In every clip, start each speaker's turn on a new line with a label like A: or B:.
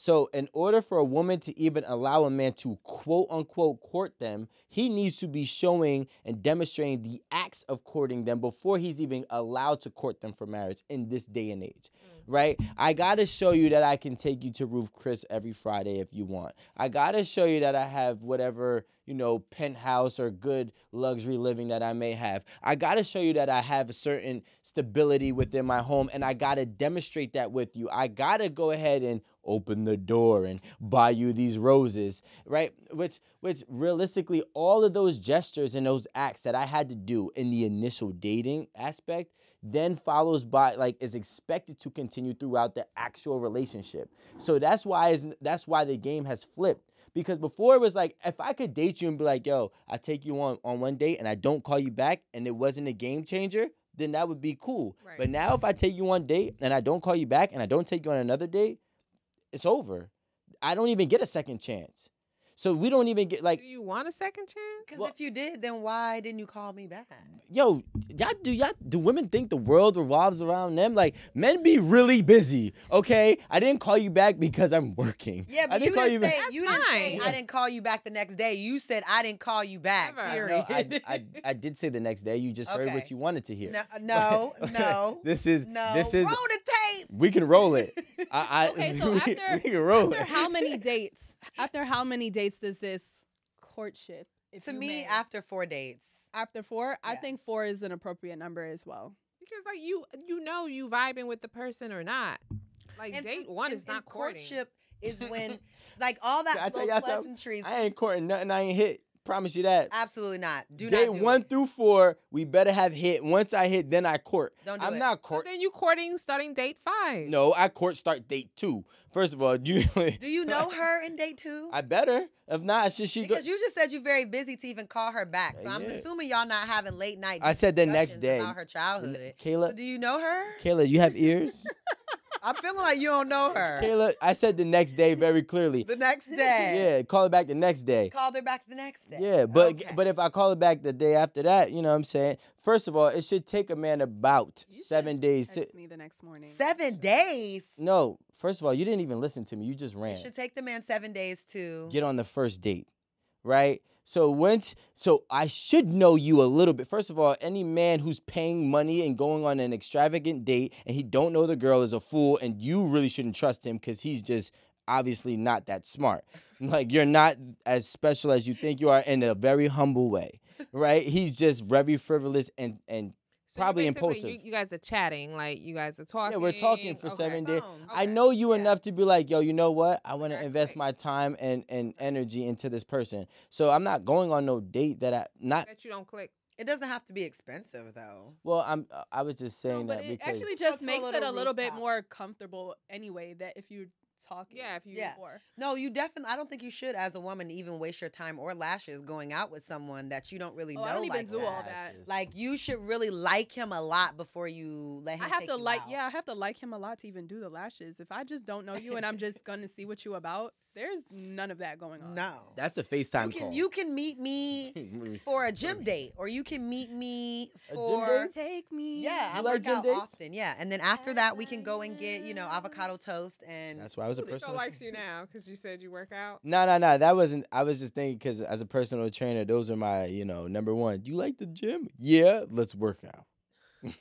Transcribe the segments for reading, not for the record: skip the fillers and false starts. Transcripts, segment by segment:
A: So in order for a woman to even allow a man to quote unquote court them, he needs to be showing and demonstrating the acts of courting them before he's even allowed to court them for marriage in this day and age. Right? I gotta show you that I can take you to Roof Chris every Friday if you want. I gotta show you that I have whatever, penthouse or good luxury living that I may have. I gotta show you that I have a certain stability within my home, and I gotta demonstrate that with you. I gotta go ahead and open the door and buy you these roses, right? Which realistically, all of those gestures and those acts that I had to do in the initial dating aspect then follows by, is expected to continue throughout the actual relationship. So that's why the game has flipped. Because before it was like, if I could date you and be like, yo, I take you on one date and I don't call you back and it wasn't a game changer, then that would be cool. Right. But now if I take you on date and I don't call you back and I don't take you on another date, it's over. I don't even get a second chance. So we don't even get
B: Do you want a second chance?
C: Because if you did, then why didn't you call me back?
A: Yo, do women think the world revolves around them? Like, men be really busy, okay? I didn't call you back because I'm working.
C: Yeah, but
A: I didn't
C: you
A: call
C: didn't say you didn't say
A: Yeah.
C: I didn't call you back the next day. You said I didn't call you back. Period.
A: I did say the next day. You just heard what you wanted to hear.
C: No.
A: This is
C: roll the tape.
A: We can roll it.
D: Okay, so
A: we can roll it.
D: how many dates? After how many dates does this courtship?
C: To me, after 4 dates.
D: After 4,
C: Yeah.
D: I think 4 is an appropriate number as well.
B: Because you vibing with the person or not. Like date 1 is not courting.
C: Courtship is when all that those pleasantries.
A: I ain't courting nothing I ain't hit. Promise you that.
C: Absolutely not. Do
A: Date
C: not do
A: 1
C: it.
A: through 4, we better have hit. Once I hit, then I court.
C: Don't do
A: I'm
C: it.
A: not
B: So
A: court.
B: then you courting starting date 5.
A: No, I court start date 2. First of all,
C: Do you know her in date 2?
A: I better. If not, she go.
C: Because you just said you're very busy to even call her back. So I'm assuming y'all not having late night.
A: I said the next day.
C: About her childhood.
A: Kayla,
C: So do you know her?
A: Kayla, you have ears?
C: I'm feeling like you don't know her.
A: Kayla, I said the next day very clearly.
C: The next day.
A: Yeah, call her back the next day.
C: Called her back the next day.
A: Yeah, but if I call her back the day after that, you know what I'm saying? First of all, it should take a man about 7 days to.
D: Text me the next morning.
C: 7 days?
A: No, first of all, you didn't even listen to me. You just ran.
C: It should take the man 7 days to
A: Get on the first date, right? So I should know you a little bit. First of all, any man who's paying money and going on an extravagant date and he don't know the girl is a fool, and you really shouldn't trust him because he's just obviously not that smart. Like, you're not as special as you think you are in a very humble way, right? He's just very frivolous and
B: So
A: probably
B: basically,
A: impulsive.
B: You guys are chatting, like you guys are talking.
A: Yeah, we're talking for 7 days.
C: Phone.
A: I know you enough to be like, yo, you know what? I want to invest my time and energy into this person. So I'm not going on no date that
B: you don't click.
C: It doesn't have to be expensive though.
A: Well, I was just saying
D: But
A: that
D: it
A: because
D: actually
C: Go
D: just
C: to a
D: makes it
C: little
D: a little bit
C: rooftop.
D: more comfortable anyway, that if you're talking.
B: Yeah, if you
D: before.
C: No, you definitely. I don't think you should, as a woman, even waste your time or lashes going out with someone that you don't really know.
D: I don't even
C: like
D: do
C: that.
D: all that.
C: Like, you should really like him a lot before you let him.
D: I have
C: take
D: to
C: you
D: like,
C: out.
D: yeah, I have to like him a lot to even do the lashes. If I just don't know you and I'm just gonna see what you about, there's none of that going on.
C: No,
A: that's a FaceTime call.
C: you can meet me for a gym date, or you can meet me for
D: Take me.
C: Yeah, I
A: You like
C: work
A: gym
C: out
A: dates?
C: often. Yeah, and then after that, we can go and get avocado toast and.
A: That's why I was a
B: Nico
A: personal.
B: likes you now because you said you work out.
A: No. That wasn't. I was just thinking because as a personal trainer, those are my, number one. Do you like the gym? Yeah, let's work out.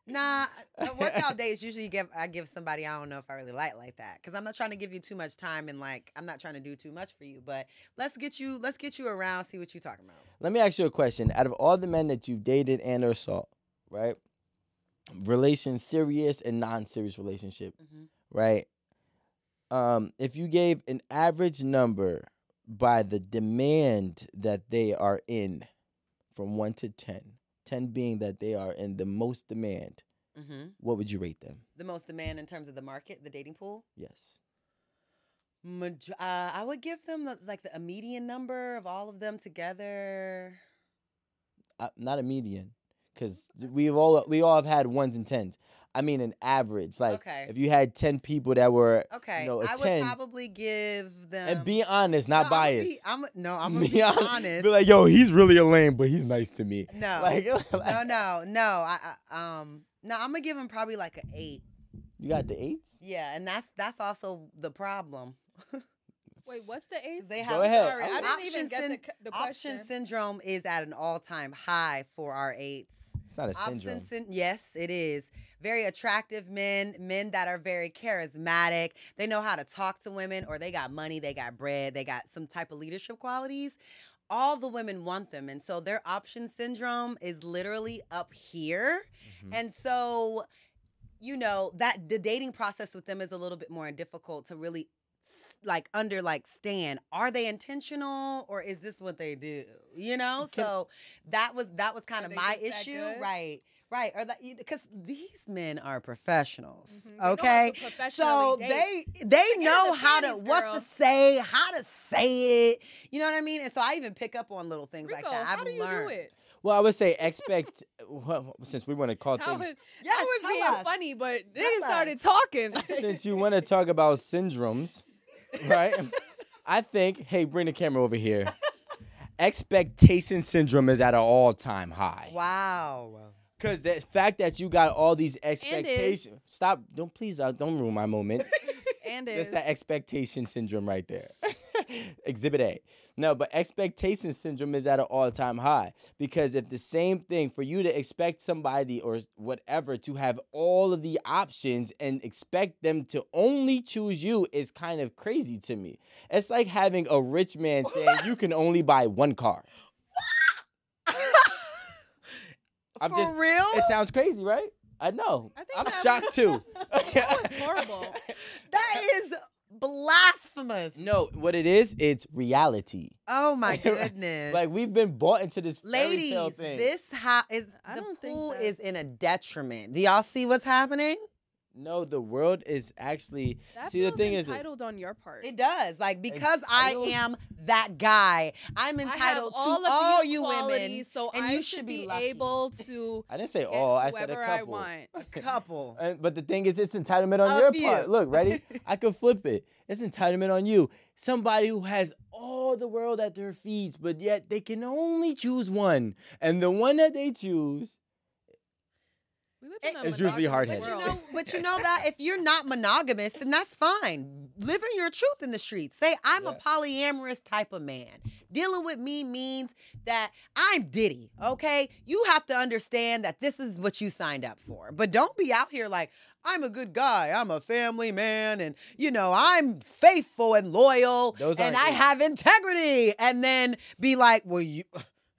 C: Nah, a workout day is usually I give somebody I don't know if I really like that, because I'm not trying to give you too much time and I'm not trying to do too much for you. But let's get you around, see what you talking about.
A: Let me ask you a question. Out of all the men that you've dated and or saw, right? Serious and non-serious relationship, right? If you gave an average number by the demand that they are in, from 1 to 10, 10 being that they are in the most demand, what would you rate them?
C: The most demand in terms of the market, the dating pool?
A: Yes.
C: I would give them a median number of all of them together.
A: Not a median, because we all have had 1s and 10s. I mean an average. Like, if you had 10 people that were a
C: I
A: 10,
C: would probably give them.
A: and be honest, not biased.
C: I'm gonna be honest.
A: Be like, yo, he's really a lame, but he's nice to me.
C: No,
A: like,
C: no. I'm gonna give him probably like an 8.
A: You got the eights?
C: Yeah, and that's also the problem.
D: Wait, what's the AIDS?
C: They
A: Go
C: have
A: ahead.
D: Sorry, I didn't even get the question.
C: option syndrome is at an all-time high for our eights.
A: It's not a syndrome.
C: Yes, it is. Very attractive men that are very charismatic. They know how to talk to women, or they got money, they got bread, they got some type of leadership qualities. All the women want them. And so their option syndrome is literally up here.
A: Mhm.
C: And so, that the dating process with them is a little bit more difficult to really understand. Are they intentional, or is this what they do? So that was kind of my issue. Right. Or that, because these men are professionals.
D: Mhm. They know how
C: Okay.
D: to professionally
C: So
D: date.
C: they
D: Like,
C: know
D: here's the
C: how to
D: panties,
C: what
D: girl.
C: to say, how to say it. You know what I mean? And so I even pick up on little things like
D: Rico,
C: that. I've
D: how do you
C: learned.
D: do it?
A: Well, I would say expect. Well, since we want to call
D: That
A: things,
D: was,
C: Yes,
D: that was
C: tell
D: being
C: us.
D: funny, but
C: Tell
D: they
C: us.
D: started talking.
A: since you want to talk about syndromes, right? I think, hey, bring the camera over here. Expectation syndrome is at an all-time high.
C: Wow.
A: Because the fact that you got all these expectations. Stop. Don't ruin my moment.
D: And
A: That's
D: is.
A: that expectation syndrome right there. Exhibit A. No, but expectation syndrome is at an all-time high. Because if the same thing, for you to expect somebody or whatever to have all of the options and expect them to only choose you is kind of crazy to me. It's like having a rich man saying you can only buy one car.
C: For real?
A: It sounds crazy, right? I know.
D: I think
A: I'm
D: that
A: shocked too.
D: That was horrible.
C: That is blasphemous.
A: No, what it is, it's reality.
C: Oh my goodness.
A: Like we've been bought into this fairy tale
C: ladies,
A: thing.
C: this is
D: I
C: the
D: don't think
C: pool
D: that's-
C: is in a detriment. Do y'all see what's happening?
A: No, the world is actually.
D: That
A: See, the
D: feels
A: thing is,
D: entitled on your part.
C: It does. Like, because
A: Entitled?
C: I am that guy, I'm
D: I have
C: entitled
D: all
C: to
D: of
C: all
D: these
C: you women.
D: qualities, so
C: and
D: I
C: you
D: should be
C: lucky.
D: able to
A: I didn't say
D: get
A: all. I said a
D: whoever
A: couple.
D: I want.
C: A couple.
A: But the thing is, it's entitlement on
C: A
A: your
C: few.
A: part. Look, ready? I could flip it. It's entitlement on you. Somebody who has all the world at their feet, but yet they can only choose one, and the one that they choose.
D: We live in a
A: It's usually
D: monogamous
A: hard-headed.
D: world.
C: But you know that if you're not monogamous, then that's fine. Living your truth in the streets. Say, I'm a
A: Yeah.
C: polyamorous type of man. Dealing with me means that I'm Diddy, okay? You have to understand that this is what you signed up for. But don't be out here like, I'm a good guy. I'm a family man. And, I'm faithful and loyal.
A: Those
C: and
A: aren't
C: I
A: it.
C: have integrity. And then be like, well,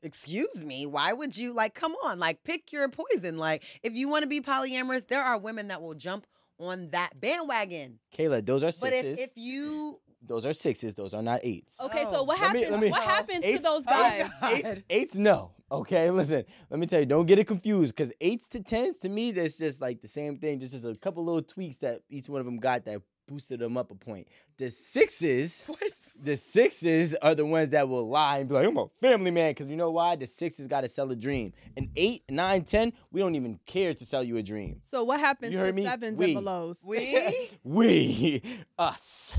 C: excuse me, why would you, come on, pick your poison. If you want to be polyamorous, there are women that will jump on that bandwagon.
A: Kayla, those are
C: But
A: sixes.
C: if you,
A: Those are sixes. Those are not eights.
D: Okay, so
C: Oh.
D: what
A: Let me-
D: happens?
A: let me-
D: What happens to
A: Eights-
D: those
C: oh,
D: guys?
C: God.
A: Eights, no. Okay, listen. Let me tell you, don't get it confused. Because 8s to 10s, to me, that's just like the same thing. Just a couple little tweaks that each one of them got that boosted them up a point. The sixes are the ones that will lie and be like, I'm a family man. Because you know why? The sixes got to sell a dream. And 8, 9, 10, we don't even care to sell you a dream.
D: So what happens
A: You
D: to
A: heard me?
D: sevens
A: We.
D: and belows?
A: We, us.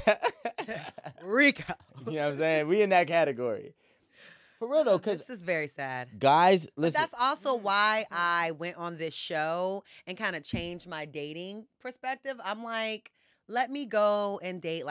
C: Rika.
A: You know what I'm saying? We in that category. For real though, because
C: This is very sad.
A: guys,
C: But
A: listen.
C: that's also why I went on this show and kind of changed my dating perspective. I'm like, let me go and date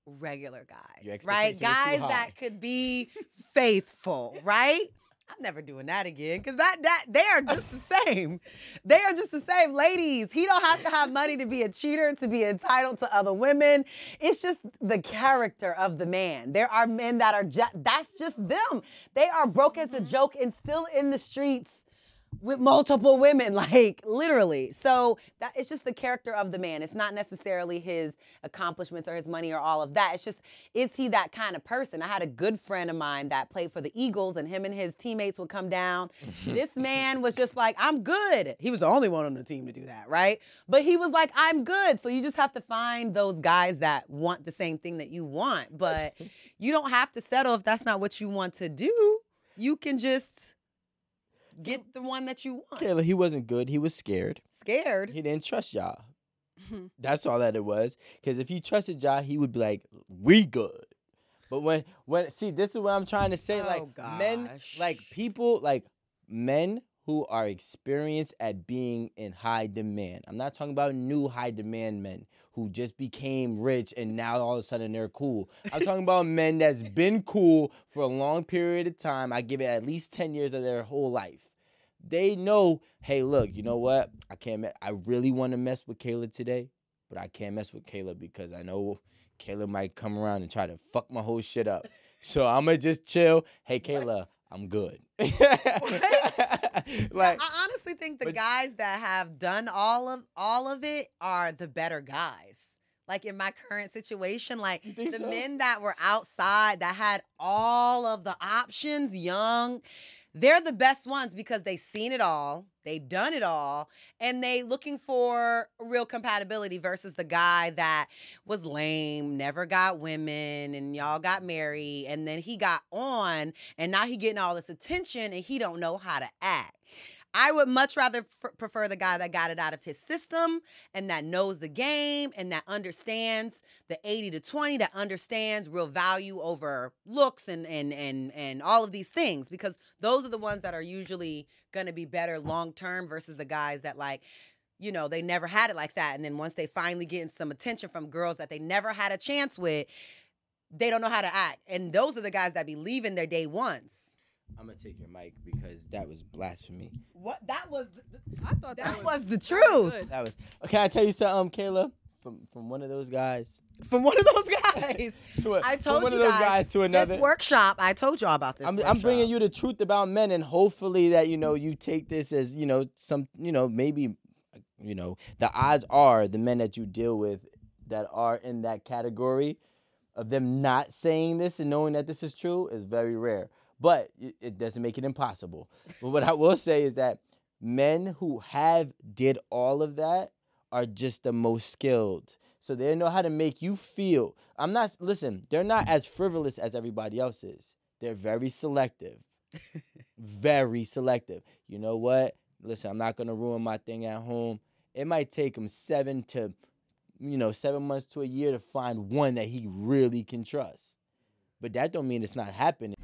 C: regular
A: Your
C: guys, right?
A: expectations are too
C: Guys
A: high.
C: that could be faithful, right? I'm never doing that again because that they are just the same. They are just the same. Ladies, he don't have to have money to be a cheater, to be entitled to other women. It's just the character of the man. There are men that are that's just them. They are broke as a joke and still in the streets with multiple women, literally. So that it's just the character of the man. It's not necessarily his accomplishments or his money or all of that. It's just, is he that kind of person? I had a good friend of mine that played for the Eagles, and him and his teammates would come down. This man was just like, I'm good. He was the only one on the team to do that, right? But he was like, I'm good. So you just have to find those guys that want the same thing that you want. But you don't have to settle if that's not what you want to do. You can just get the one that you want.
A: Kayla, he wasn't good. He was scared.
C: Scared.
A: He didn't trust y'all. That's all that it was. Because if he trusted y'all, he would be like, we good. But when see, this is what I'm trying to say.
C: Oh,
A: Men,
C: gosh.
A: men who are experienced at being in high demand. I'm not talking about new high demand men who just became rich and now all of a sudden they're cool. I'm talking about men that's been cool for a long period of time. I give it at least 10 years of their whole life. They know, hey, look, you know what? I really want to mess with Kayla today, but I can't mess with Kayla because I know Kayla might come around and try to fuck my whole shit up. So I'm going to just chill. Hey, Kayla, I'm good.
C: Like, I honestly think the guys that have done all of it are the better guys. Like in my current situation, like the men that were outside that had all of the options, young, they're the best ones because they seen it all, they done it all, and they looking for real compatibility versus the guy that was lame, never got women, and y'all got married, and then he got on, and now he getting all this attention, and he don't know how to act. I would much rather prefer the guy that got it out of his system and that knows the game and that understands the 80-20, that understands real value over looks and all of these things, because those are the ones that are usually going to be better long term versus the guys that, like, you know, they never had it like that. And then once they finally getting some attention from girls that they never had a chance with, they don't know how to act. And those are the guys that be leaving their day ones.
A: I'm gonna take your mic because that was blasphemy.
C: What? That was.
D: I thought that
C: was the truth.
A: That was. Can I tell you something, Kayla? From one of those guys.
C: From one of those guys. I told
A: one
C: you
A: of those guys to another.
C: This workshop. I told y'all about this.
A: I'm bringing you the truth about men, and hopefully that you take this as some maybe the odds are the men that you deal with that are in that category of them not saying this and knowing that this is true is very rare. But it doesn't make it impossible. But what I will say is that men who have did all of that are just the most skilled. So they know how to make you feel. They're not as frivolous as everybody else is. They're very selective. Very selective. You know what? Listen, I'm not going to ruin my thing at home. It might take him 7 months to a year to find one that he really can trust. But that don't mean it's not happening.